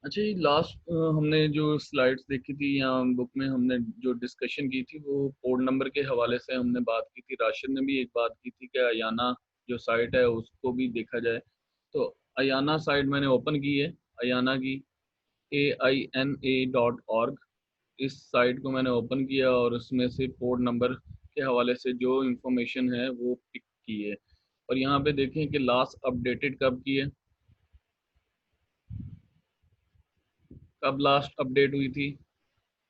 अच्छा, ये लास्ट हमने जो स्लाइड्स देखी थी या बुक में हमने जो डिस्कशन की थी वो पोर्ट नंबर के हवाले से हमने बात की थी। राशिद ने भी एक बात की थी कि अयाना जो साइट है उसको भी देखा जाए। तो अयाना साइट मैंने ओपन की है, अयाना की AINA.org। इस साइट को मैंने ओपन किया और उसमें से पोर्ट नंबर के हवाले से जो इंफॉर्मेशन है वो पिक की है। और यहाँ पे देखें कि लास्ट अपडेटेड कब की है, कब लास्ट अपडेट हुई थी।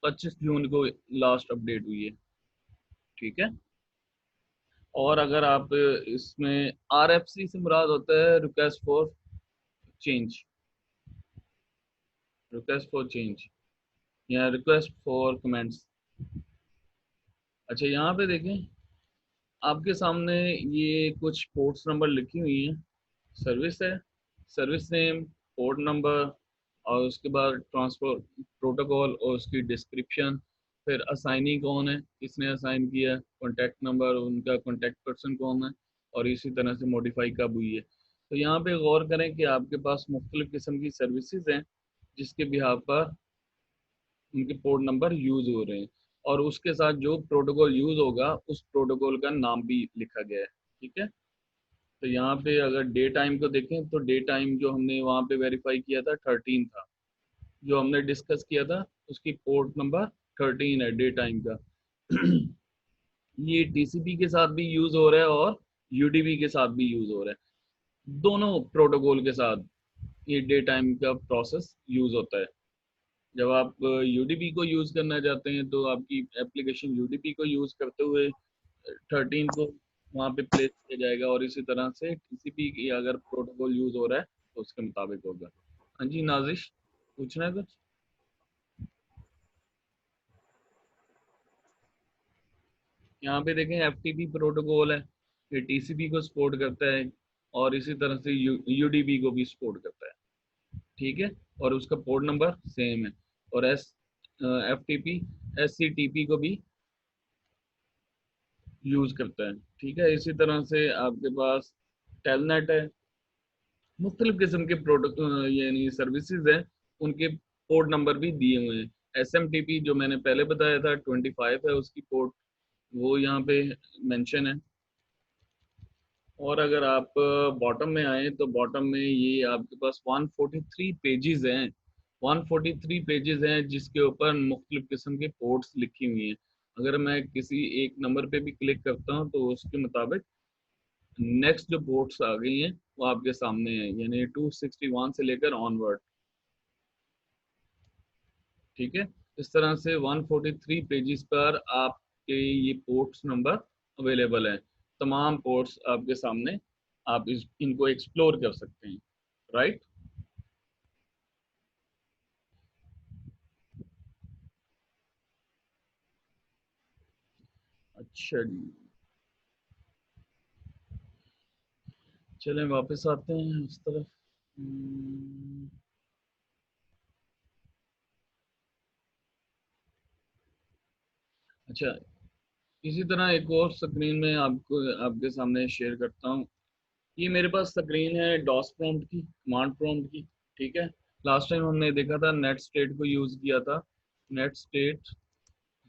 25 जून को लास्ट अपडेट हुई है। ठीक है। और अगर आप इसमें RFC से मुराद होता है request for change, request for change या रिक्वेस्ट फॉर कमेंट्स। अच्छा, यहाँ पे देखें आपके सामने ये कुछ पोर्ट्स नंबर लिखी हुई हैं। सर्विस है, सर्विस नेम, पोर्ट नंबर, और उसके बाद ट्रांसपोर्ट प्रोटोकॉल और उसकी डिस्क्रिप्शन। फिर असाइनी कौन है, किसने असाइन किया, कॉन्टैक्ट नंबर, उनका कॉन्टैक्ट पर्सन कौन है, और इसी तरह से मॉडिफाई कब हुई है। तो यहाँ पे गौर करें कि आपके पास मुख्तलिफ किस्म की सर्विसेज हैं जिसके बिहाफ पर उनके पोर्ट नंबर यूज हो रहे हैं, और उसके साथ जो प्रोटोकॉल यूज होगा उस प्रोटोकॉल का नाम भी लिखा गया है। ठीक है। तो यहाँ पे अगर डे टाइम को देखें तो डे टाइम जो हमने वहाँ पे वेरीफाई किया था 13 था, जो हमने डिस्कस किया था उसकी पोर्ट नंबर 13 है डे टाइम का। ये TCP के साथ भी यूज हो रहा है और UDP के साथ भी यूज हो रहा है। दोनों प्रोटोकॉल के साथ ये डे टाइम का प्रोसेस यूज होता है। जब आप UDP को यूज करना चाहते हैं तो आपकी एप्लीकेशन UDP को यूज करते हुए 13 को वहाँ पे प्लेस किया जाएगा, और इसी तरह से TCP की अगर प्रोटोकॉल यूज हो रहा है तो उसके मुताबिक होगा। हाँ जी नाजिश, पूछना है कुछ? यहाँ पे देखें FTP प्रोटोकॉल है, ये TCP को सपोर्ट करता है और इसी तरह से UDP को भी सपोर्ट करता है। ठीक है। और उसका पोर्ट नंबर सेम है। और FTP SCTP को भी यूज करता है। ठीक है। इसी तरह से आपके पास टेलनेट है, मुख्तलिफ किस्म के प्रोडक्ट यानी सर्विसेज हैं, उनके पोर्ट नंबर भी दिए हुए हैं। SMTP जो मैंने पहले बताया था 25 है उसकी पोर्ट, वो यहाँ पे मेंशन है। और अगर आप बॉटम में आए तो बॉटम में ये आपके पास 143 पेजेस हैं, 143 पेजेस हैं जिसके ऊपर मुख्तलिफ किस्म के पोर्ट्स लिखी हुई हैं। अगर मैं किसी एक नंबर पे भी क्लिक करता हूँ तो उसके मुताबिक नेक्स्ट जो पोर्ट्स आ गई हैं वो आपके सामने है, यानी 261 से लेकर ऑनवर्ड। ठीक है। इस तरह से 143 पेजेस पर आपके ये पोर्ट्स नंबर अवेलेबल है। तमाम पोर्ट्स आपके सामने, आप इनको एक्सप्लोर कर सकते हैं। राइट। अच्छा जी, चलें वापस आते हैं इस तरफ। अच्छा, इसी तरह एक और स्क्रीन में आपको आपके सामने शेयर करता हूँ। ये मेरे पास स्क्रीन है डॉस प्रॉम्प्ट की, कमांड प्रॉम्प्ट की। ठीक है। लास्ट टाइम हमने देखा था नेट स्टेट को यूज किया था, net state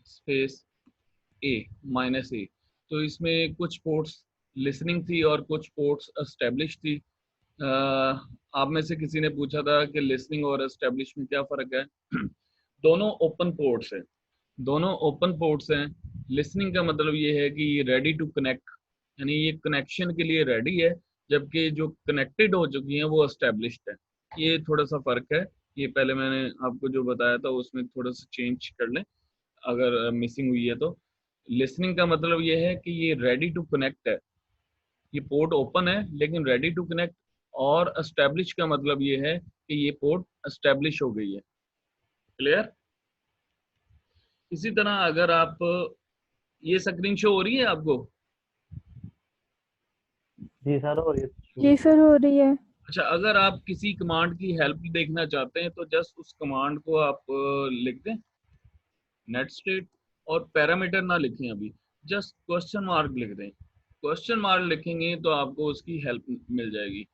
space A -A। तो इसमें कुछ पोर्ट्स लिसनिंग थी और कुछ पोर्ट्स एस्टेब्लिश थी। आप में से किसी ने पूछा था कि लिसनिंग और एस्टेब्लिश में क्या फ़र्क है। दोनों ओपन पोर्ट्स हैं, दोनों ओपन पोर्ट्स हैं। लिसनिंग का मतलब ये है कि ये रेडी टू कनेक्ट, यानी ये कनेक्शन के लिए रेडी है, जबकि जो कनेक्टेड हो चुकी हैं वो एस्टेब्लिश्ड है। ये थोड़ा सा फ़र्क है। ये पहले मैंने आपको जो बताया था उसमें थोड़ा सा चेंज कर लें अगर मिसिंग हुई है तो। लिसनिंग का मतलब ये है कि ये रेडी टू कनेक्ट है, ये पोर्ट ओपन है लेकिन रेडी टू कनेक्ट। और एस्टेब्लिश का मतलब ये है कि ये पोर्ट एस्टेब्लिश हो गई है। क्लियर? इसी तरह अगर आप, ये स्क्रीन शो हो रही है आपको? जी सर, और ये जी सर, हो रही है। अच्छा, अगर आप किसी कमांड की हेल्प देखना चाहते हैं तो जस्ट उस कमांड को आप लिख दें नेट स्टेट, और पैरामीटर ना लिखें अभी, जस्ट क्वेश्चन मार्क लिख दें। क्वेश्चन मार्क लिखेंगे तो आपको उसकी हेल्प मिल जाएगी।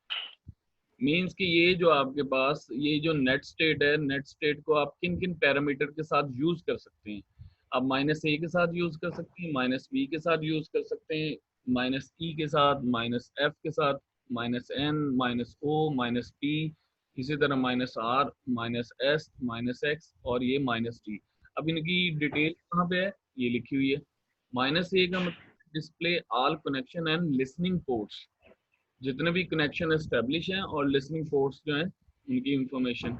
मीन्स कि ये जो आपके पास ये जो नेट स्टेट है, नेट स्टेट को आप किन किन पैरामीटर के साथ यूज कर सकते हैं। आप -a के साथ यूज कर सकते हैं, -b के साथ यूज कर सकते हैं, -e के साथ, -f के साथ, -n, -o, -p, इसी तरह -r, -s, -x और ये -t। अब इनकी डिटेल कहाँ पे है, ये लिखी हुई है। -a का मतलब display all connection and listening ports, जितने भी कनेक्शन एस्टेब्लिश हैं और लिसनिंग पोर्ट्स जो हैं उनकी इंफॉर्मेशन।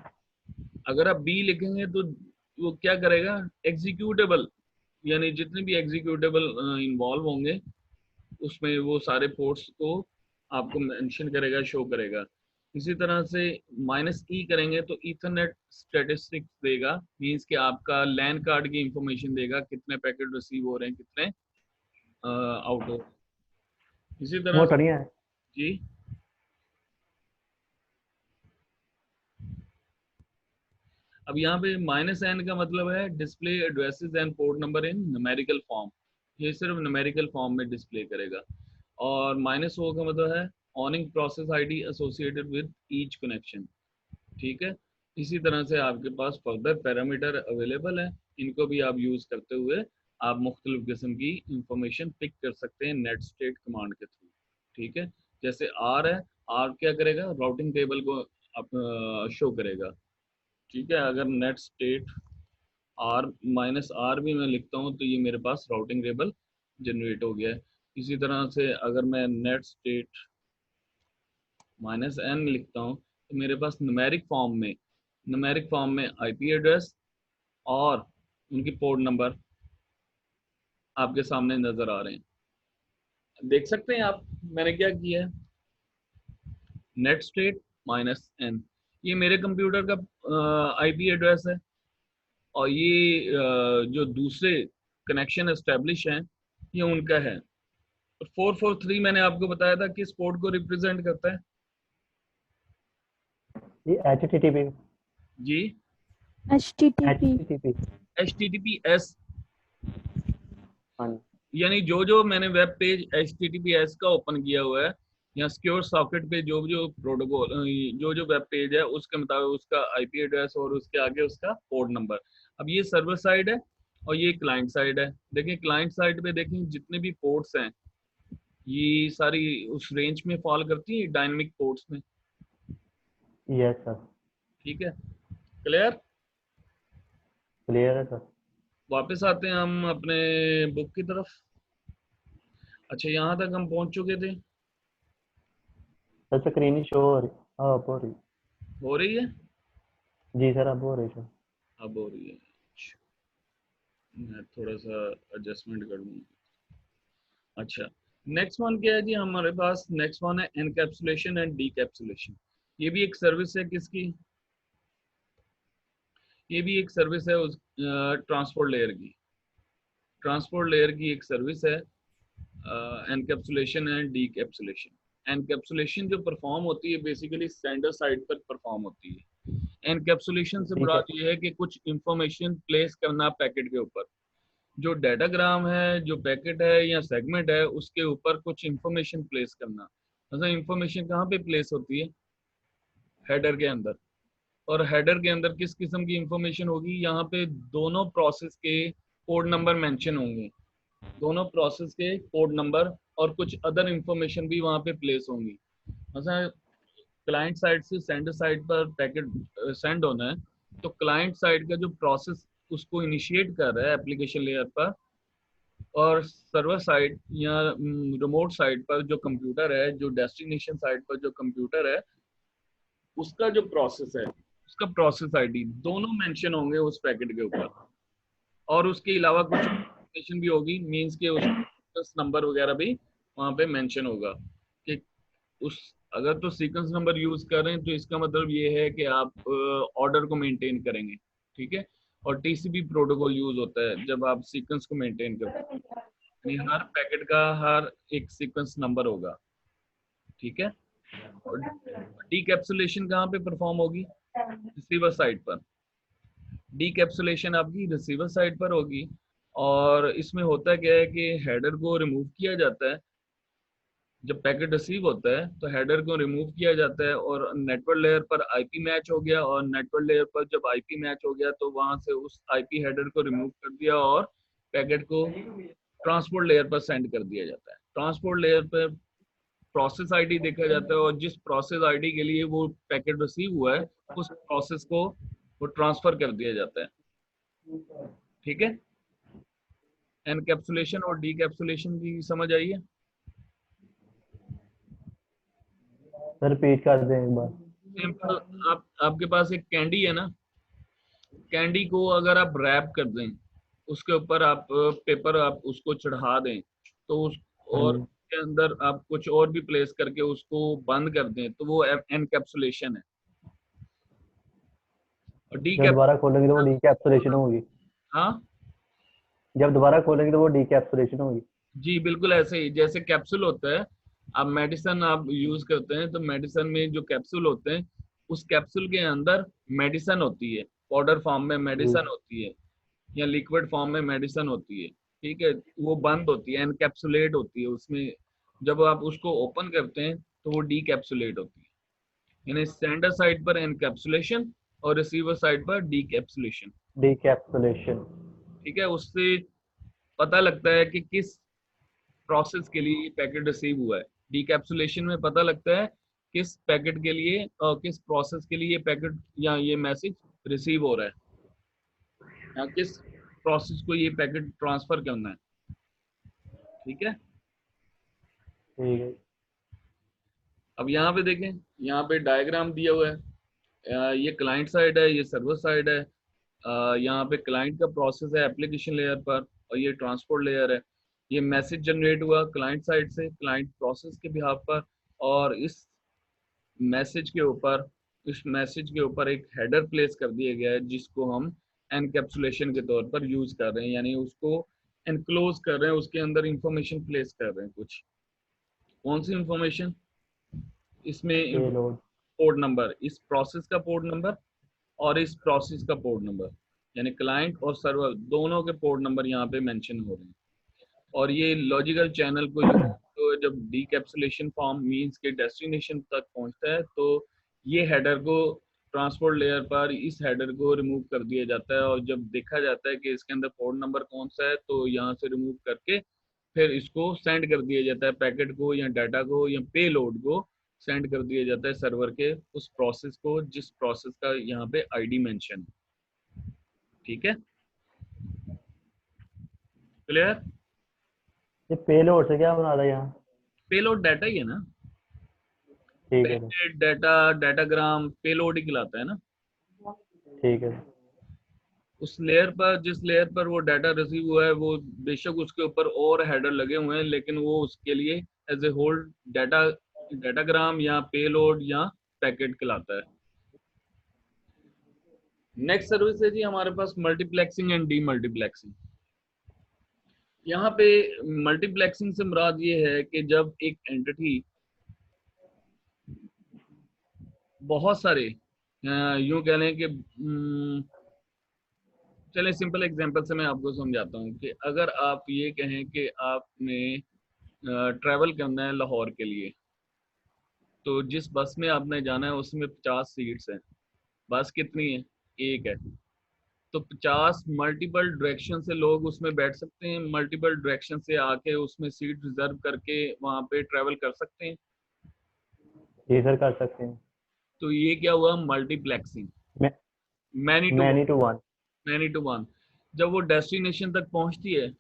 अगर आप बी लिखेंगे तो वो क्या करेगा, एग्जीक्यूटेबल, यानी जितने भी एग्जीक्यूटेबल इन्वॉल्व होंगे उसमें वो सारे पोर्ट्स को आपको मेंशन करेगा, शो करेगा। इसी तरह से -e करेंगे तो ईथरनेट स्टैटिस्टिक्स देगा, मींस कि आपका लैन कार्ड की इंफॉर्मेशन देगा, कितने पैकेट रिसीव हो रहे हैं, कितने आउट हो रहे हैं। इसी तरह वो से बढ़िया है। जी, अब यहाँ पे -n का मतलब है display addresses and port number in numerical form, ये सिर्फ न्यूमेरिकल फॉर्म में डिस्प्ले करेगा। और -o का मतलब है ऑनिंग process ID associated with each connection. ठीक है, इसी तरह से आपके पास फर्दर पैरामीटर अवेलेबल है, इनको भी आप यूज करते हुए आप मुख्तलिफ किस्म की इंफॉर्मेशन पिक कर सकते हैं नेट स्टेट कमांड के थ्रू। ठीक है, जैसे आर है, आर क्या करेगा, राउटिंग टेबल को शो करेगा। ठीक है, अगर नेट स्टेट आर -r भी मैं लिखता हूँ तो ये मेरे पास राउटिंग टेबल जनरेट हो गया है। इसी तरह से अगर मैं नेट स्टेट -n लिखता हूँ तो मेरे पास न्यूमेरिक फॉर्म में आईपी एड्रेस और उनकी पोर्ट नंबर आपके सामने नजर आ रहे हैं। देख सकते हैं आप मैंने क्या किया है, नेट स्टेट -n, ये मेरे कंप्यूटर का आईपी एड्रेस है, और ये जो दूसरे कनेक्शन एस्टेब्लिश हैं ये उनका है। 443 मैंने आपको बताया था किस पोर्ट को रिप्रेजेंट करता है। ये HTTP। जी, HTTP। HTTP। HTTPS, हाँ। यानी जो जो मैंने वेब पेज HTTPS का ओपन किया हुआ है या सिक्योर सॉकेट पे जो जो प्रोटोकॉल जो जो वेब पेज है उसके मुताबिक उसका आईपी एड्रेस और उसके आगे उसका पोर्ट नंबर। अब ये सर्वर साइड है और ये क्लाइंट साइड है। देखें क्लाइंट साइड पे देखें जितने भी पोर्ट्स हैं ये सारी उस रेंज में फॉल करती है, डायनेमिक पोर्ट्स में। Yes sir. ठीक है, क्लियर। क्लियर है सर। वापस आते हैं हम अपने बुक की तरफ। अच्छा, यहाँ तक हम पहुंच चुके थे। सर स्क्रीन ही शो हो रही। हाँ अब हो रही। हो रही है, जी सर अब हो रही सर। अब हो रही है। अच्छा, मैं थोड़ा सा एडजस्टमेंट कर दूंगा। अच्छा, नेक्स्ट वन क्या है जी हमारे पास, नेक्स्ट वन है एनकैप्सुलेशन एंड डीकैप्सुलेशन। ये भी एक सर्विस है किसकी, ये भी एक सर्विस है उस ट्रांसपोर्ट लेयर की। ट्रांसपोर्ट लेयर की एक सर्विस है एनकैप्सुलेशन एंड डीकैप्सुलेशन। एनकैप्सुलेशन जो परफॉर्म होती है बेसिकली सेंडर साइड पर परफॉर्म होती है। एनकैप्सुलेशन से ठीक है। मुराद ये है कि कुछ इंफॉर्मेशन प्लेस करना पैकेट के ऊपर, जो डाटाग्राम है, जो पैकेट है या सेगमेंट है उसके ऊपर कुछ इंफॉर्मेशन प्लेस करना। मतलब इंफॉर्मेशन कहाँ पे प्लेस होती है, हेडर के अंदर। और हेडर के अंदर किस किस्म की इंफॉर्मेशन होगी, यहाँ पे दोनों प्रोसेस के कोड नंबर मेंशन होंगे, दोनों प्रोसेस के कोड नंबर और कुछ अदर इंफॉर्मेशन भी वहाँ पे प्लेस होंगी। मतलब क्लाइंट साइड से सेंडर साइड पर पैकेट सेंड होना है, तो क्लाइंट साइड का जो प्रोसेस उसको इनिशिएट कर रहा है एप्लीकेशन लेयर पर, और सर्वर साइड या रिमोट साइड पर जो कंप्यूटर है, जो डेस्टिनेशन साइड पर जो कंप्यूटर है, उसका जो प्रोसेस है उसका प्रोसेस आईडी दोनों मेंशन होंगे उस पैकेट के ऊपर। और उसके अलावा कुछ इंफॉर्मेशन भी होगी, मींस के उसका नंबर वगैरह भी वहाँ पे मेंशन होगा कि उस, अगर तो सीक्वेंस नंबर यूज कर रहे हैं तो इसका मतलब ये है कि आप ऑर्डर को मेंटेन करेंगे। ठीक है, और टीसीपी प्रोटोकॉल यूज होता है जब आप सीक्वेंस को मेंटेन करते हैं, यानी हर पैकेट का हर एक सीक्वेंस नंबर होगा। ठीक है, और डीकैप्सुलेशन कहाँ पे परफॉर्म होगी, रिसीवर साइड पर। डीकैप्सुलेशन आपकी रिसीवर साइड पर होगी। और इसमें होता क्या है कि हेडर को रिमूव किया जाता है जब पैकेट रिसीव होता है तो हेडर को रिमूव किया जाता है और नेटवर्क लेयर पर आईपी मैच हो गया, और नेटवर्क लेयर पर जब आईपी मैच हो गया तो वहां से उस आईपी हेडर को रिमूव कर दिया और पैकेट को ट्रांसपोर्ट लेयर पर सेंड कर दिया जाता है। ट्रांसपोर्ट लेयर पर प्रोसेस आईडी देखा जाता है और जिस प्रोसेस आईडी के लिए वो पैकेट रिसीव हुआ है उस प्रोसेस को वो ट्रांसफर कर दिया जाता है। ठीक है, एनकैप्सुलेशन और डीकैप्सुलेशन की समझ आई है? सर रिपीट कर दें एक बार। सिंपल, आपके पास एक कैंडी है ना, कैंडी को अगर आप रैप कर दें, उसके ऊपर आप पेपर आप उसको चढ़ा दें, तो उस हाँ और जी। उसके अंदर आप कुछ और भी प्लेस करके उसको बंद कर दें तो वो एनकैप्सुलेशन है। और जब डीकैप, दोबारा खोलेंगे तो वो डीकैप्सुलेशन होगी। हाँ जब दोबारा खोलेंगे तो वो डीकैप्सुलेशन होगी। जी बिल्कुल ऐसे ही जैसे कैप्सूल होता है, आप मेडिसिन आप यूज करते हैं तो मेडिसिन में जो कैप्सूल होते हैं उस कैप्सूल के अंदर मेडिसिन होती है, पाउडर फॉर्म में जी। मेडिसिन होती है या लिक्विड फॉर्म में मेडिसिन होती है। ठीक है, वो बंद होती है, एनकैप्सुलेट होती है उसमें। जब आप उसको ओपन करते हैं तो वो डीकैप्सुलेट होती है। यानी सेंडर साइड पर एनकैप्सुलेशन और रिसीवर साइड पर डीकैप्सुलेशन। डीकैप्सुलेशन। ठीक है, उससे पता लगता है कि किस प्रोसेस के लिए ये पैकेट रिसीव हुआ है। डीकैप्सुलेशन में पता लगता है किस पैकेट के लिए और किस प्रोसेस के लिए ये पैकेट या ये मैसेज रिसीव हो रहा है, या किस प्रोसेस को ये पैकेट ट्रांसफर करना है। ठीक है, ठीक है। अब यहाँ पे देखें, यहाँ पे डायग्राम दिया हुआ है। ये क्लाइंट साइड है, ये सर्वर साइड है। यहाँ पे क्लाइंट का प्रोसेस है एप्लीकेशन लेयर पर, और ये ट्रांसपोर्ट लेयर है। ये मैसेज जनरेट हुआ क्लाइंट साइड से क्लाइंट प्रोसेस के बिहाफ पर, और मैसेज के ऊपर इस मैसेज के ऊपर एक हेडर प्लेस कर दिया गया है जिसको हम एनकैप्सुलेशन के तौर पर यूज कर रहे हैं, यानी उसको एनक्लोज कर रहे हैं, उसके अंदर इंफॉर्मेशन प्लेस कर रहे हैं। कुछ कौन सी इंफॉर्मेशन इसमें? पेलोड। पोर्ट नंबर, इस प्रोसेस का पोर्ट नंबर और इस प्रोसेस का पोर्ट नंबर, यानी क्लाइंट और सर्वर दोनों के पोर्ट नंबर यहाँ पे मेंशन हो रहे हैं। और ये लॉजिकल चैनल को तो जब डीकैप्सुलेशन फॉर्म मींस के डेस्टिनेशन तक पहुंचता है तो ये हेडर को ट्रांसपोर्ट लेयर पर इस हेडर को रिमूव कर दिया जाता है, और जब देखा जाता है कि इसके अंदर पोर्ट नंबर कौन सा है तो यहाँ से रिमूव करके फिर इसको सेंड कर दिया जाता है, पैकेट को या डाटा को या पे लोड को सेंड कर दिया जाता है सर्वर के उस प्रोसेस को जिस प्रोसेस का यहाँ पे आईडी मेंशन है। ठीक है, क्लियर? ये पेलोड से क्या बना था यहाँ? पेलोड डाटा ही है ना, ठीक है। पैकेट डाटा डाटाग्राम पेलोड ही कहलाता है ना। ठीक है। उस लेयर पर जिस लेयर पर वो डाटा रिसीव हुआ है वो बेशक उसके ऊपर और हेडर लगे हुए हैं, लेकिन वो उसके लिए एज ए होल डाटाग्राम या पेलोड या पैकेट कहलाता है। नेक्स्ट सर्विस है जी हमारे पास मल्टीप्लेक्सिंग एंड डीमल्टीप्लेक्सिंग। यहाँ पे मल्टीप्लेक्सिंग से मुराद ये है कि जब एक एंटिटी बहुत सारे यूं कह लें कि चलिए सिंपल एग्जांपल से मैं आपको समझाता हूँ कि अगर आप ये कहें कि आपने ट्रैवल करना है लाहौर के लिए, तो जिस बस में आपने जाना है उसमें 50 सीट्स हैं। बस कितनी है? एक है। तो 50 मल्टीपल डायरेक्शन से लोग उसमें बैठ सकते हैं, मल्टीपल डायरेक्शन से आके उसमें सीट रिजर्व करके वहाँ पे ट्रैवल कर सकते हैं। ये सर कर सकते हैं। तो ये क्या हुआ? Multiplexing, many to many to one. Many to one. जब वो डेस्टिनेशन तक पहुंचती है,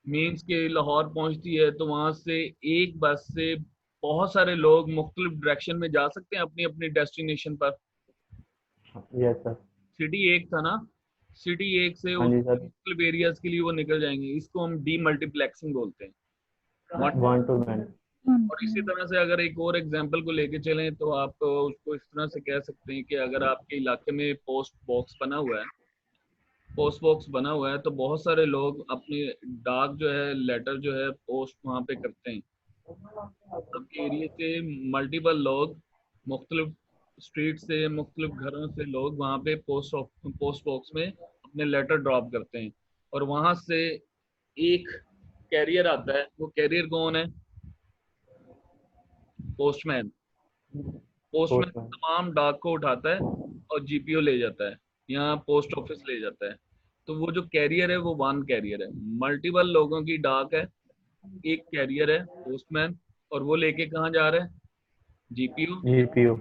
मीन्स के लाहौर पहुंचती है, तो वहां से एक बस से बहुत सारे लोग मुख्तलिफ डायरेक्शन में जा सकते हैं अपनी अपनी डेस्टिनेशन पर। Yes sir. सिटी एक था ना, सिटी एक से हाँ उस जी सर। मुख्तलिफ एरियाज के लिए वो निकल जाएंगे, इसको हम डी मल्टीप्लेक्सिंग बोलते हैं। One two many. और इसी तरह से अगर एक और एग्जांपल को लेके चलें तो आप उसको इस तरह से कह सकते हैं कि अगर आपके इलाके में पोस्ट बॉक्स बना हुआ है, पोस्ट बॉक्स बना हुआ है, तो बहुत सारे लोग अपने डाक जो है लेटर जो है पोस्ट वहाँ पे करते हैं। आपके एरिया से मल्टीपल लोग मुख्तलिफ स्ट्रीट से मुख्तलिफ घरों से लोग वहाँ पे पोस्ट बॉक्स में अपने लेटर ड्रॉप करते हैं, और वहाँ से एक कैरियर आता है। वो कैरियर कौन है? Postman postman postman. तमाम डाक को उठाता है और जीपीओ ले जाता है, यहाँ पोस्ट ऑफिस ले जाता है। तो वो जो कैरियर है वो वन कैरियर है, मल्टीपल लोगों की डाक है, एक कैरियर है पोस्टमैन, और वो लेके कहाँ जा रहा है, जीपीओ। जीपीयू।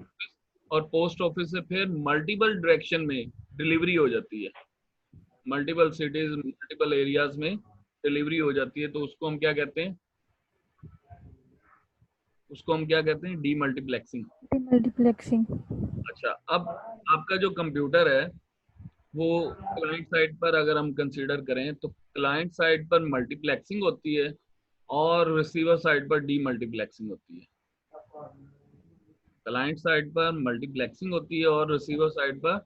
और पोस्ट ऑफिस से फिर मल्टीपल डायरेक्शन में डिलीवरी हो जाती है, मल्टीपल सिटीज मल्टीपल एरियाज में डिलीवरी हो जाती है। तो उसको हम क्या कहते हैं, उसको हम क्या कहते हैं, डीमल्टीप्लेक्सिंग। मल्टीप्लेक्सिंग। अच्छा, अब आपका जो कंप्यूटर है वो क्लाइंट साइड पर अगर हम कंसीडर करें तो क्लाइंट साइड पर मल्टीप्लेक्सिंग होती है और रिसीवर साइड पर डीमल्टीप्लेक्सिंग होती है। क्लाइंट साइड पर मल्टीप्लेक्सिंग होती है और रिसीवर साइड पर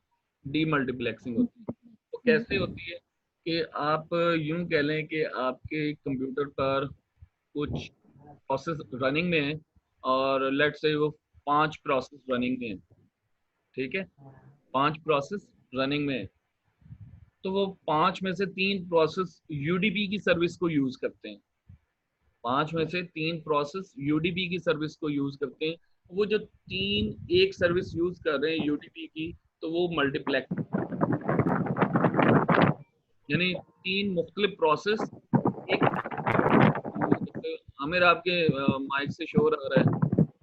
डीमल्टीप्लेक्सिंग होती है। तो कैसे होती है कि आप यूं कह लें कि आपके कंप्यूटर पर कुछ प्रोसेस रनिंग में है और लेट्स से वो 5 प्रोसेस रनिंग में है, ठीक है, 5 प्रोसेस रनिंग में है। तो वो 5 में से 3 प्रोसेस यूडीपी की सर्विस को यूज करते हैं, 5 में से 3 प्रोसेस यूडीपी की सर्विस को यूज करते हैं। वो जो 3 एक सर्विस यूज कर रहे हैं यूडीपी की, तो वो मल्टीप्लेक्स, यानी 3 मुख्तलिफ प्रोसेस एक। आमिर आपके माइक से शोर आ रहा है,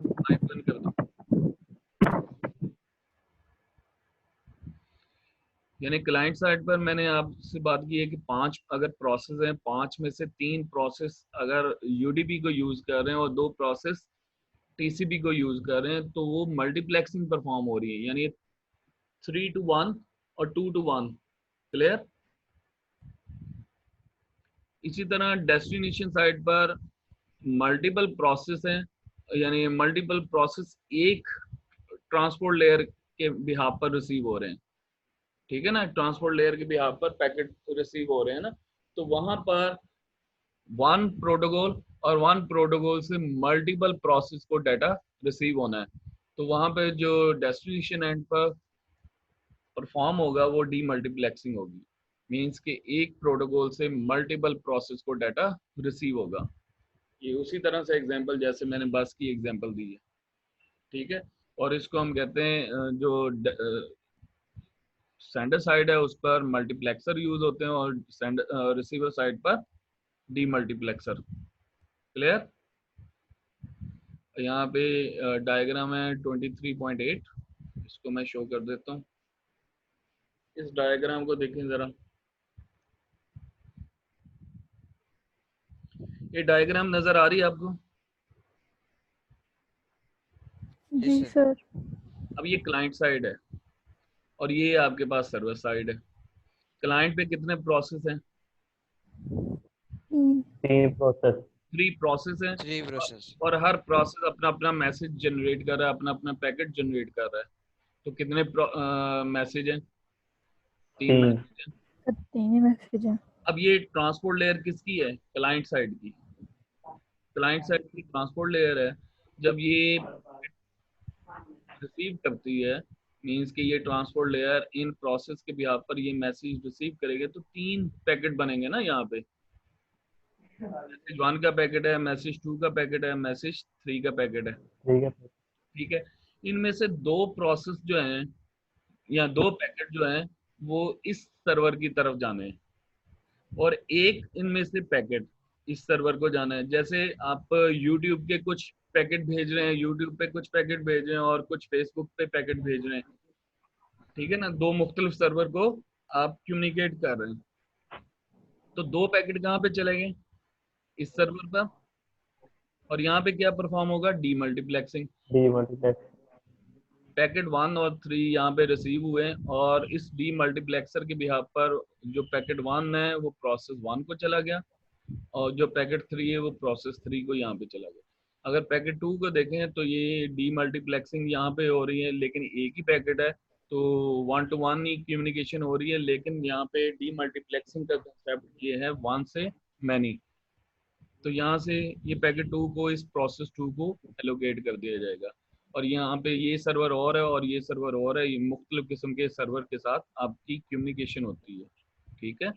माइक बंद कर दो। यानी क्लाइंट साइड पर मैंने आपसे बात की है कि 5 अगर प्रोसेस हैं, 5 में से 3 प्रोसेस अगर यूडीपी को यूज कर रहे हैं और 2 प्रोसेस टीसीपी को यूज कर रहे हैं, तो वो मल्टीप्लेक्सिंग परफॉर्म हो रही है, यानी 3 to 1 और 2 to 1। क्लियर। इसी तरह डेस्टिनेशन साइड पर मल्टीपल प्रोसेस हैं, यानी मल्टीपल प्रोसेस एक ट्रांसपोर्ट लेयर के बिहाफ पर रिसीव हो रहे हैं, ठीक है ना, ट्रांसपोर्ट लेयर के बिहाफ पर पैकेट रिसीव हो रहे हैं ना। तो वहां पर वन प्रोटोकॉल और वन प्रोटोकॉल से मल्टीपल प्रोसेस को डाटा रिसीव होना है। तो वहां पे जो डेस्टिनेशन एंड पर परफॉर्म होगा वो डीमल्टीप्लेक्सिंग होगी, मींस कि एक प्रोटोकॉल से मल्टीपल प्रोसेस को डाटा रिसीव होगा। ये उसी तरह से एग्जांपल जैसे मैंने बस की एग्जांपल दी है, ठीक है। और इसको हम कहते हैं जो सेंडर साइड है उस पर मल्टीप्लेक्सर यूज होते हैं और रिसीवर साइड पर डीमल्टीप्लेक्सर। क्लियर। यहाँ पे डायग्राम है 23.8, इसको मैं शो कर देता हूँ। इस डायग्राम को देखें जरा, ये डायग्राम नजर आ रही है आपको? जी सर। अब ये क्लाइंट साइड है और ये आपके पास सर्वर साइड है। क्लाइंट पे कितने प्रोसेस हैं? 3 प्रोसेस। 3 प्रोसेस हैं 3 प्रोसेस। और हर प्रोसेस अपना अपना मैसेज जनरेट कर रहा है, अपना अपना पैकेट जनरेट कर रहा है। तो कितने मैसेज हैं? 3 मैसेज हैं। 3 मैसेज है। अब ये ट्रांसपोर्ट लेयर किसकी है? क्लाइंट साइड की। क्लाइंट साइड की ट्रांसपोर्ट लेयर है। जब ये रिसीव करती है, मींस कि ये ट्रांसपोर्ट लेयर इन प्रोसेस के बिहाफ पर ये मैसेज रिसीव करेगा, तो 3 पैकेट बनेंगे ना यहाँ पे। मैसेज 1 का पैकेट है, मैसेज 2 का पैकेट है, मैसेज 3 का पैकेट है, ठीक है। ठीक है। इनमें से 2 प्रोसेस जो हैं या 2 पैकेट जो हैं वो इस सर्वर की तरफ जाने हैं और एक इनमें से पैकेट इस सर्वर को जाना है। जैसे आप YouTube के कुछ पैकेट भेज रहे हैं, YouTube पे कुछ पैकेट भेज रहे हैं और कुछ Facebook पे पैकेट भेज रहे हैं, ठीक है ना, 2 मुख्तलिफ सर्वर को आप कम्युनिकेट कर रहे हैं। तो 2 पैकेट कहाँ पे चले गए? इस सर्वर पर। और यहाँ पे क्या परफॉर्म होगा? डीमल्टीप्लेक्सिंग। डीमल्टीप्लेक्स। पैकेट 1 और 3 यहाँ पे रिसीव हुए और इस डीमल्टीप्लेक्सर के बिहाफ पर जो पैकेट 1 है वो प्रोसेस 1 को चला गया और जो पैकेट 3 है वो प्रोसेस 3 को यहाँ पे चला गया। अगर पैकेट 2 को देखें तो ये डीमल्टीप्लेक्सिंग यहाँ पे हो रही है, लेकिन एक ही पैकेट है तो 1 to 1 ही कम्युनिकेशन हो रही है, लेकिन यहाँ पे डीमल्टीप्लेक्सिंग का कंसेप्ट ये है 1 से मैनी। तो यहाँ से ये पैकेट 2 को इस प्रोसेस 2 को एलोकेट कर दिया जाएगा और यहाँ पे ये सर्वर और है और ये सर्वर और है, ये मुख्तलिफ किस्म के सर्वर के साथ आपकी कम्युनिकेशन होती है, ठीक है।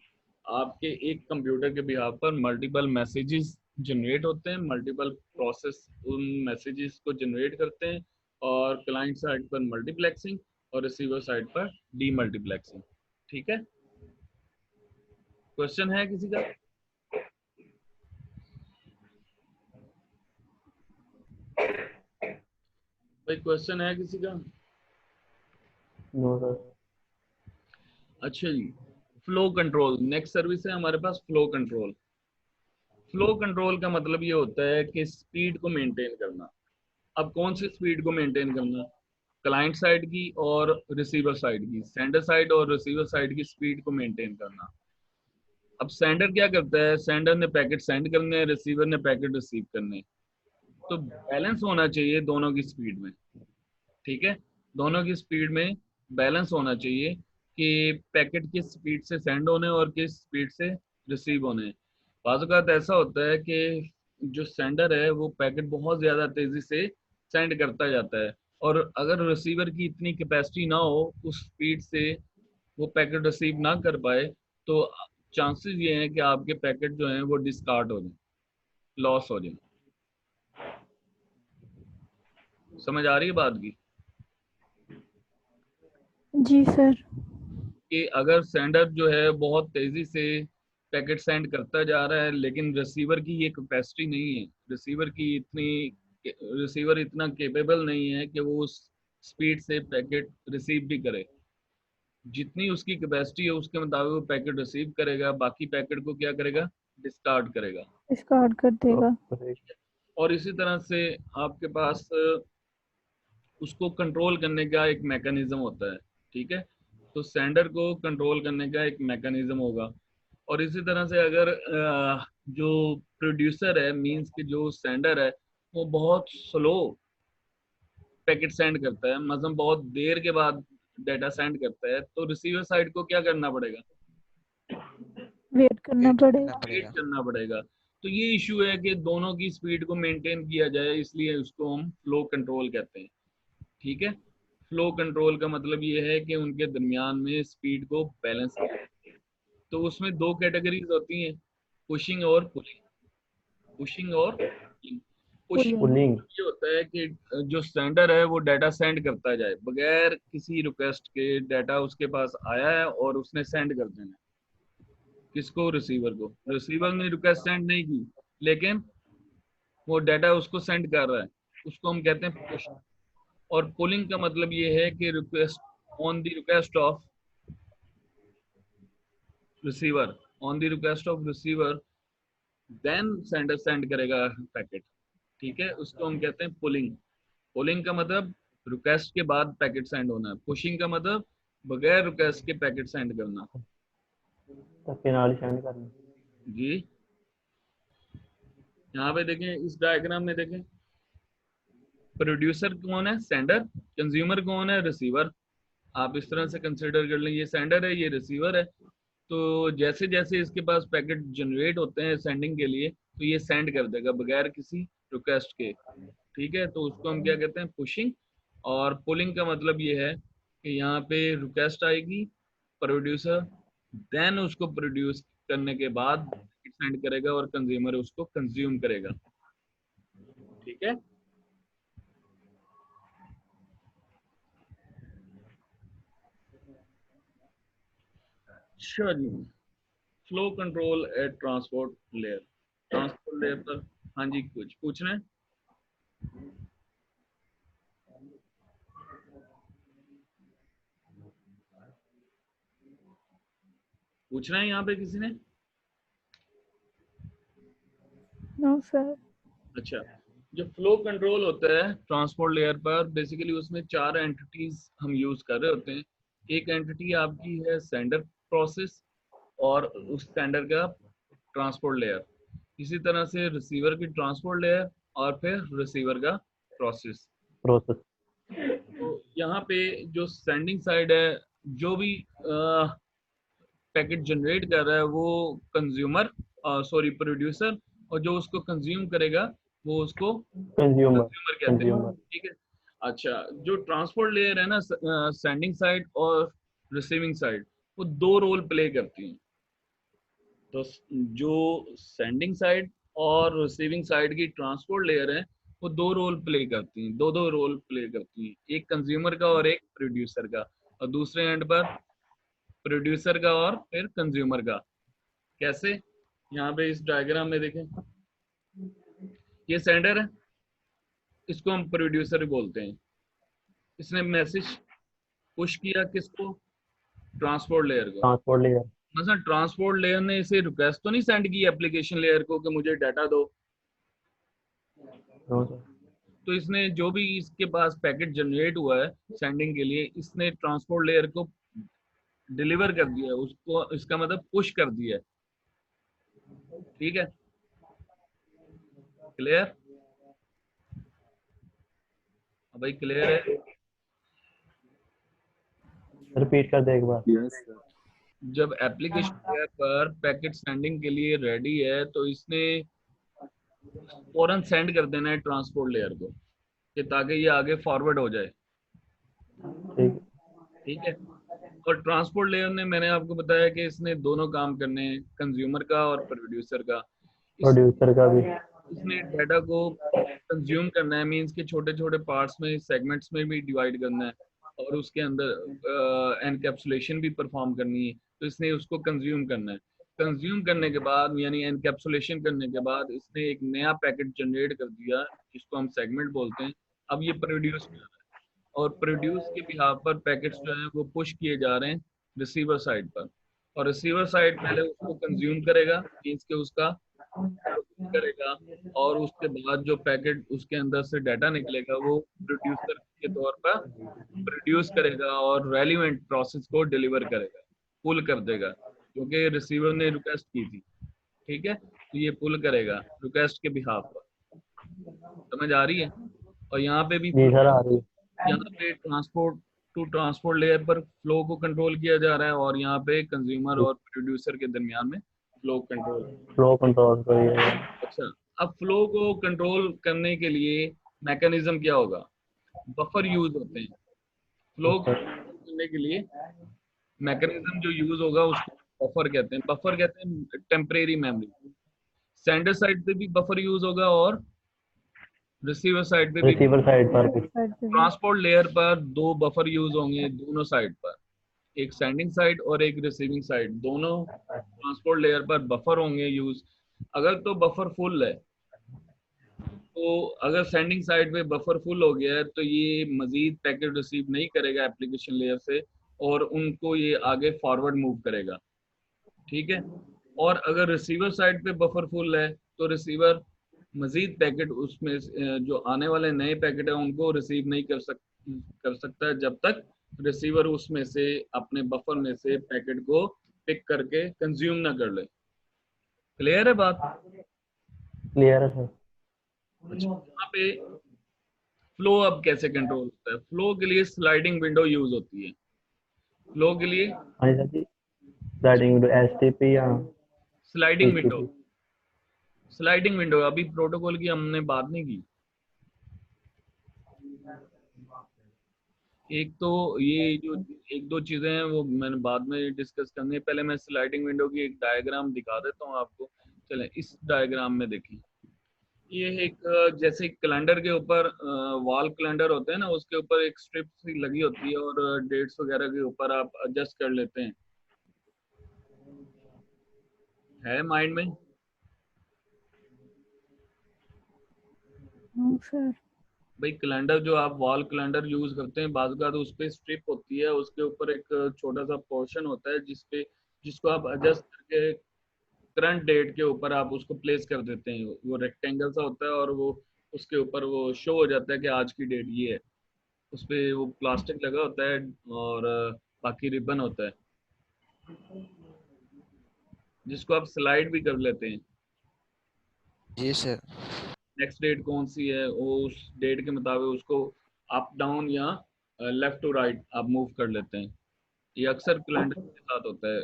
आपके एक कंप्यूटर के बिहाफ पर मल्टीपल मैसेजेस जनरेट होते हैं, मल्टीपल प्रोसेस उन मैसेजेस को जनरेट करते हैं, और क्लाइंट साइड पर मल्टीप्लेक्सिंग और रिसीवर साइड पर डीमल्टीप्लेक्सिंग। ठीक है, क्वेश्चन है किसी का? भाई क्वेश्चन है किसी का? No sir. अच्छा जी, फ्लो कंट्रोल नेक्स्ट सर्विस है हमारे पास, फ्लो कंट्रोल। फ्लो कंट्रोल का मतलब ये होता है कि स्पीड को मेंटेन करना। अब कौन सी स्पीड को मेंटेन करना? क्लाइंट साइड की और रिसीवर साइड की, सेंडर साइड और रिसीवर साइड की स्पीड को मेंटेन करना। अब सेंडर क्या करता है? सेंडर ने पैकेट सेंड करने हैं, रिसीवर ने पैकेट रिसीव करने हैं। तो बैलेंस होना चाहिए दोनों की स्पीड में। ठीक है, दोनों की स्पीड में बैलेंस होना चाहिए कि पैकेट किस स्पीड से सेंड होने और किस स्पीड से रिसीव होने। बाज़ औक़ात ऐसा होता है कि जो सेंडर है वो पैकेट बहुत ज़्यादा तेज़ी से सेंड करता जाता है, और अगर रिसीवर की इतनी कैपेसिटी ना हो उस स्पीड से वो पैकेट रिसीव ना कर पाए, तो चांसेस ये हैं कि आपके पैकेट जो हैं वो डिस्कार्ड हो जाए, लॉस हो जाए। समझ आ रही है बात की? जी सर। कि अगर सेंडर जो है बहुत तेजी से पैकेट सेंड करता जा रहा है, लेकिन रिसीवर की ये कैपेसिटी नहीं है, रिसीवर इतना केपेबल नहीं है कि वो उस स्पीड से पैकेट रिसीव भी करे। जितनी उसकी कैपेसिटी है उसके मुताबिक वो पैकेट रिसीव करेगा, बाकी पैकेट को क्या करेगा? डिस्कार्ड करेगा। डिस्कार्ड कर देगा। और इसी तरह से आपके पास उसको कंट्रोल करने का एक मैकेनिज्म होता है। ठीक है, तो सेंडर को कंट्रोल करने का एक मैकेनिज्म होगा। और इसी तरह से अगर जो प्रोड्यूसर है, मींस कि जो सेंडर है, वो बहुत स्लो पैकेट सेंड करता है, मतलब बहुत देर के बाद डाटा सेंड करता है, तो रिसीवर साइड को क्या करना पड़ेगा? वेट करना वेट करना पड़ेगा। वेट पड़ेगा। करना पड़ेगा। तो ये इशू है कि दोनों की स्पीड को मेंटेन किया जाए, इसलिए उसको हम फ्लो कंट्रोल कहते हैं। ठीक है, फ्लो कंट्रोल का मतलब ये है कि उनके दरमियान में स्पीड को बैलेंस किया। तो उसमें दो कैटेगरीज होती हैं, पुशिंग और पुलिंग। पुशिंग और पुलिंग। Pushing pulling. पुलिंग। ये होता है कि जो सेंडर है वो डाटा सेंड करता जाए बगैर किसी रिक्वेस्ट के, डाटा उसके पास आया है और उसने सेंड कर देना है। किसको? रिसीवर को। रिसीवर ने रिक्वेस्ट सेंड नहीं की, लेकिन वो डाटा उसको सेंड कर रहा है, उसको हम कहते हैं पुश। और पुलिंग का मतलब ये है कि request on the request of receiver, on the request of receiver then sender send करेगा पैकेट। ठीक है, उसको हम कहते हैं पुलिंग। पुलिंग का मतलब रिक्वेस्ट के बाद पैकेट सेंड होना है, पुशिंग का मतलब बगैर रिक्वेस्ट के पैकेट सेंड करना। धक्के नाल ही सेंड करना। जी, यहाँ पे देखें, इस डायग्राम में देखें, प्रोड्यूसर कौन है? सेंडर। कंज्यूमर कौन है? रिसीवर। आप इस तरह से कंसिडर कर लें, ये सेंडर है, ये रिसीवर है। तो जैसे जैसे इसके पास पैकेट जनरेट होते हैं सेंडिंग के लिए, तो ये सेंड कर देगा बगैर किसी रिक्वेस्ट के। ठीक है, तो उसको हम क्या कहते हैं? पुशिंग। और पुलिंग का मतलब ये है कि यहाँ पे रिक्वेस्ट आएगी, प्रोड्यूसर देन उसको प्रोड्यूस करने के बाद सेंड करेगा और कंज्यूमर उसको कंज्यूम करेगा। ठीक है, अच्छा जी। Flow control at transport layer. Transport layer पर हाँ जी, कुछ पूछना है? पूछना है यहाँ पे किसी ने? No sir. अच्छा, जो फ्लो कंट्रोल होता है ट्रांसपोर्ट लेयर पर, बेसिकली उसमें चार एंटिटीज हम यूज कर रहे होते हैं। एक एंटिटी आपकी है सेंडर प्रोसेस, और उस सेंडर का ट्रांसपोर्ट लेयर। इसी तरह से रिसीवर की ट्रांसपोर्ट लेयर, और फिर रिसीवर का प्रोसेस। प्रोसेस। तो यहाँ पे जो सेंडिंग साइड है, जो भी पैकेट जनरेट कर रहा है वो कंज्यूमर, सॉरी प्रोड्यूसर, और जो उसको कंज्यूम करेगा वो उसको कंज्यूमर। कंज्यूमर कहते हैं। कंज्यूमर। ठीक है, अच्छा, जो ट्रांसपोर्ट लेयर है ना, सेंडिंग साइड और रिसीविंग साइड, वो दो रोल प्ले करती हैं। तो जो सेंडिंग साइड और रिसीविंग साइड की ट्रांसपोर्ट लेयर है, वो दो रोल प्ले करती हैं, दो दो रोल प्ले करती हैं, एक कंज्यूमर का और एक प्रोड्यूसर का, और दूसरे एंड पर प्रोड्यूसर का और फिर कंज्यूमर का। कैसे? यहाँ पे इस डायग्राम में देखें, ये सेंडर है, इसको हम प्रोड्यूसर बोलते हैं। इसने मैसेज पुश किया किसको? ट्रांसपोर्ट लेयर को। Transport layer. मतलब ट्रांसपोर्ट लेयर ने इसे रिक्वेस्ट तो नहीं सेंड की एप्लीकेशन लेयर को कि मुझे डाटा दो, नो सर। तो इसने जो भी इसके पास पैकेट जनरेट हुआ है सेंडिंग के लिए, इसने ट्रांसपोर्ट लेयर को डिलीवर कर दिया है उसको, इसका मतलब पुश कर दिया है। ठीक है, क्लियर? भाई क्लियर है? रिपीट कर दे एक बार। Yes sir. जब एप्लीकेशन लेयर पर पैकेट सेंडिंग के लिए रेडी है तो इसने फौरन सेंड कर देना है ट्रांसपोर्ट लेयर को, कि ताकि ये आगे फॉरवर्ड हो जाए। ठीक। ठीक है, और ट्रांसपोर्ट लेयर ने, मैंने आपको बताया कि इसने दोनों काम करने हैं, कंज्यूमर का और प्रोड्यूसर का। प्रोड्यूसर का भी। इसने डाटा को कंज्यूम करना है, मींस के छोटे छोटे पार्ट्स में, सेगमेंट्स में भी डिवाइड करना है, और उसके अंदर एनकैप्सुलेशन भी परफॉर्म करनी है, तो इसने उसको कंज्यूम करना है। कंज्यूम करने के बाद, यानी एनकैप्सुलेशन करने के बाद, इसने एक नया पैकेट जनरेट कर दिया जिसको हम सेगमेंट बोलते हैं। अब ये प्रोड्यूस कर रहा है, और प्रोड्यूस के बिहाफ पर पैकेट्स जो हैं वो पुश किए जा रहे हैं रिसीवर साइड पर, और रिसीवर साइड पहले उसको कंज्यूम करेगा, मींस के उसका करेगा, और उसके बाद जो पैकेट उसके अंदर से डाटा निकलेगा वो प्रोड्यूसर के तौर पर प्रोड्यूस करेगा और रेलिवेंट प्रोसेस को डिलीवर करेगा, पुल कर देगा, क्योंकि रिसीवर ने रिक्वेस्ट की थी। ठीक है, तो ये पुल करेगा रिक्वेस्ट के बिहाफ पर। समझ आ रही है? और यहाँ पे भी जी सर आ रही है। यहाँ पे ट्रांसपोर्ट टू ट्रांसपोर्ट लेयर पर फ्लो को कंट्रोल किया जा रहा है, और यहाँ पे कंज्यूमर और प्रोड्यूसर के दरमियान में फ्लो कंट्रोल। फ्लो कंट्रोल को ये। अच्छा, अब फ्लो को कंट्रोल करने के लिए मैकेनिज्म क्या होगा? बफर यूज होते हैं। फ्लो को कंट्रोल करने के लिए मैकेनिज्म जो यूज होगा उसको बफर कहते हैं। बफर कहते हैं टेम्परेरी मेमोरी। सेंडर साइड पे भी बफर यूज होगा और रिसीवर साइड पे भी। रिसीवर साइड पर भी। ट्रांसपोर्ट लेयर पर दो बफर यूज होंगे दोनों साइड पर, एक सेंडिंग साइड और एक रिसीविंग साइड, दोनों ट्रांसपोर्ट लेयर पर बफर होंगे यूज। अगर तो बफर फुल है, तो अगर सेंडिंग साइड पे बफर फुल हो गया है तो ये मजीद पैकेट रिसीव नहीं करेगा एप्लीकेशन लेयर से, और उनको ये आगे फॉरवर्ड मूव करेगा। ठीक है, और अगर रिसीवर साइड पे बफर फुल है तो रिसीवर मजीद पैकेट उसमें जो आने वाले नए पैकेट है उनको रिसीव नहीं कर सकता है जब तक रिसीवर उसमें से, अपने बफर में से पैकेट को पिक करके कंज्यूम ना कर ले। क्लियर है बात? क्लियर है सर। अच्छा, यहाँ पे फ्लो अब कैसे कंट्रोल होता है? फ्लो के लिए स्लाइडिंग विंडो यूज होती है। फ्लो के लिए हाँ जी सर जी। स्लाइडिंग विंडो एसटीपी या sliding window, TCP? Sliding window. अभी प्रोटोकॉल की हमने बात नहीं की। एक तो ये जो एक दो चीजें हैं वो मैंने बाद में डिस्कस करनी है, पहले मैं स्लाइडिंग विंडो की एक डायग्राम दिखा देता हूँ आपको। चलें, इस डायग्राम में देखें, ये एक जैसे कैलेंडर के ऊपर वॉल कैलेंडर होते हैं ना, उसके ऊपर एक स्ट्रिप सी लगी होती है और डेट्स वगैरह के ऊपर आप एडजस्ट कर लेते हैं। है माइंड में? No sir. भाई कैलेंडर जो आप वॉल कैलेंडर यूज करते हैं, बाजू का तो उस पे स्ट्रिप होती है, उसके ऊपर एक छोटा सा पोर्शन होता है जिसको आप एडजस्ट करके करंट डेट के ऊपर आप उसको प्लेस कर देते हैं। वो रेक्टेंगल सा होता है और वो उसके ऊपर वो शो हो जाता है कि आज की डेट ये है। उस पे वो प्लास्टिक लगा होता है और बाकी रिबन होता है जिसको आप स्लाइड भी कर लेते हैं। जी सर। नेक्स्ट डेट कौन सी है, वो उस डेट के मुताबिक उसको अप डाउन या लेफ्ट टू राइट आप मूव कर लेते हैं। ये अक्सर कैलेंडर के साथ होता है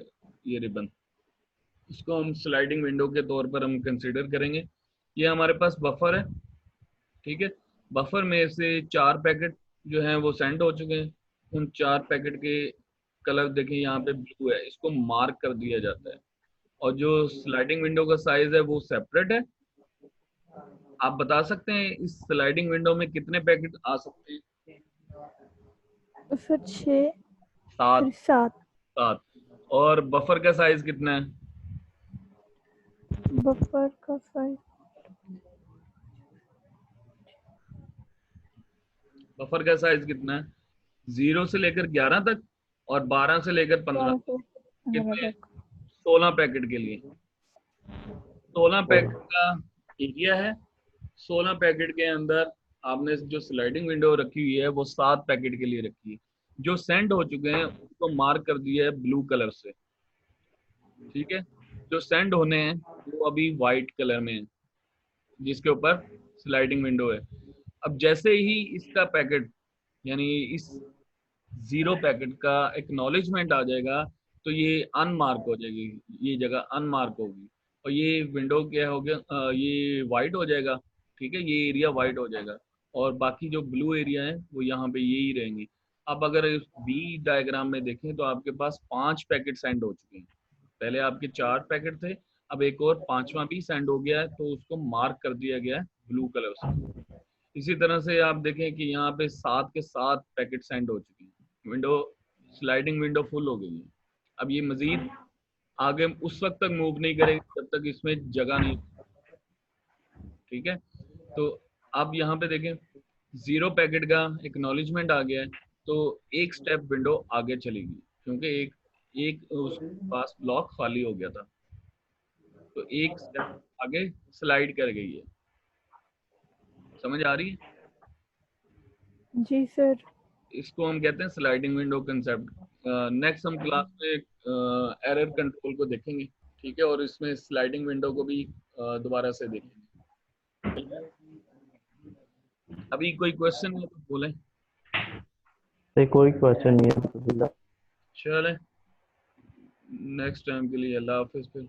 ये रिबन। इसको हम स्लाइडिंग विंडो के तौर पर हम कंसिडर करेंगे। ये हमारे पास बफर है। ठीक है, बफर में से 4 पैकेट जो हैं वो सेंड हो चुके हैं। उन 4 पैकेट के कलर देखें, यहाँ पे ब्लू है, इसको मार्क कर दिया जाता है। और जो स्लाइडिंग विंडो का साइज है वो सेपरेट है, आप बता सकते हैं इस स्लाइडिंग विंडो में कितने पैकेट आ सकते हैं? तो सर 6 7। फिर 7 7। और बफर का साइज कितना है? बफर का साइज बफर का साइज कितना है? 0 से लेकर 11 तक और 12 से लेकर 15 तक। 15 कितने? तक 16 पैकेट के लिए। 16 पैकेट का एरिया है। 16 पैकेट के अंदर आपने जो स्लाइडिंग विंडो रखी हुई है वो 7 पैकेट के लिए रखी है। जो सेंड हो चुके हैं उसको मार्क कर दिया है ब्लू कलर से, ठीक है। जो सेंड होने हैं वो अभी वाइट कलर में है, जिसके ऊपर स्लाइडिंग विंडो है। अब जैसे ही इसका पैकेट यानी इस 0 पैकेट का एक्नॉलेजमेंट आ जाएगा तो ये अनमार्क हो जाएगी, ये जगह अनमार्क होगी और ये विंडो क्या हो गया, ये वाइट हो जाएगा, ठीक है। ये एरिया वाइट हो जाएगा और बाकी जो ब्लू एरिया है वो यहाँ पे यही रहेंगे। अब अगर इस बी डायग्राम में देखें तो आपके पास 5 पैकेट सेंड हो चुके हैं। पहले आपके 4 पैकेट थे, अब एक और 5वां भी सेंड हो गया है तो उसको मार्क कर दिया गया है ब्लू कलर से। इसी तरह से आप देखें कि यहाँ पे 7 के 7 पैकेट सेंड हो चुके हैं। विंडो स्लाइडिंग विंडो फुल हो गई है। अब ये मजीद आगे उस वक्त तक मूव नहीं करेगी जब तक इसमें जगह नहीं, ठीक है। तो अब यहाँ पे देखें 0 पैकेट का एक्नॉलेजमेंट आ गया है तो एक स्टेप विंडो आगे चलेगी क्योंकि एक एक उसके पास ब्लॉक खाली हो गया था, तो एक स्टेप आगे स्लाइड कर गई है। समझ आ रही है? जी सर। इसको हम कहते हैं स्लाइडिंग विंडो कंसेप्ट। नेक्स्ट हम क्लास में एरर कंट्रोल को देखेंगे, ठीक है, और इसमें स्लाइडिंग विंडो को भी दोबारा से देखेंगे, ठीक है? अभी कोई क्वेश्चन है तो बोलें। कोई क्वेश्चन नहीं है। चलें, नेक्स्ट टाइम के लिए अल्लाह हाफिज़ फिर।